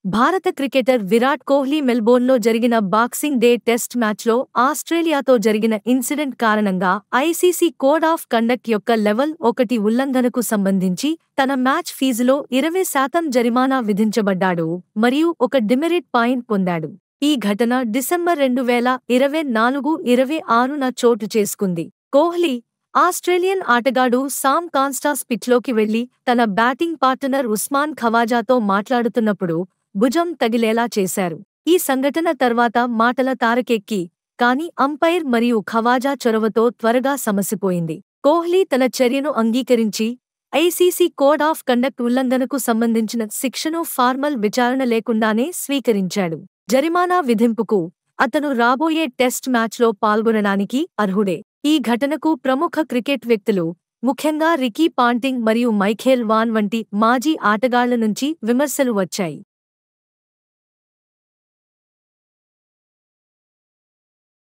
భారత క్రికెటర్ విరాట్ కోహ్లీ మెల్బోర్న్లో జరిగిన boxing day test మ్యాచ్లో ఆస్ట్రేలియాతో జరిగిన ఇన్సిడెంట్ కారణంగా ఐసీసీ కోడ్ ఆఫ్ కండక్ట్ యొక్క లెవెల్ 1 ఉల్లంఘనకు సంబంధించి తన మ్యాచ్ ఫీజులో 20% జరిమానా విధించబడ్డాడు మరియు ఒక డిమెరిట్ పాయింట్ పొందాడు. ఈ ఘటన డిసెంబర్ 2024-26న చోటు చేసుకుంది. కోహ్లీ, ఆస్ట్రేలియన్ ఆటగాడు సామ్ కాన్స్టాస్ పిచ్లోకి వెళ్లి తన బ్యాటింగ్ పార్ట్నర్ ఉస్మాన్ ఖవాజాతో మాట్లాడుతున్నప్పుడు భుజం తగిలేలా చేశారు. ఈ సంఘటన తర్వాత మాటల తారకెక్కి, కానీ అంపైర్ మరియు ఖవాజా చొరవతో త్వరగా సమసిపోయింది. కోహ్లీ తన చర్యను అంగీకరించి ఐసీసీ కోడ్ ఆఫ్ కండక్ట్ ఉల్లంఘనకు సంబంధించిన శిక్షను ఫార్మల్ విచారణ లేకుండానే స్వీకరించాడు. జరిమానా విధింపుకు అతను రాబోయే టెస్ట్ మ్యాచ్లో పాల్గొనడానికి అర్హుడే. ఈ ఘటనకు ప్రముఖ క్రికెట్ వ్యక్తులు, ముఖ్యంగా రికీ పాంటింగ్ మరియు మైఖేల్ వాన్ వంటి మాజీ ఆటగాళ్ల నుంచి విమర్శలు వచ్చాయి.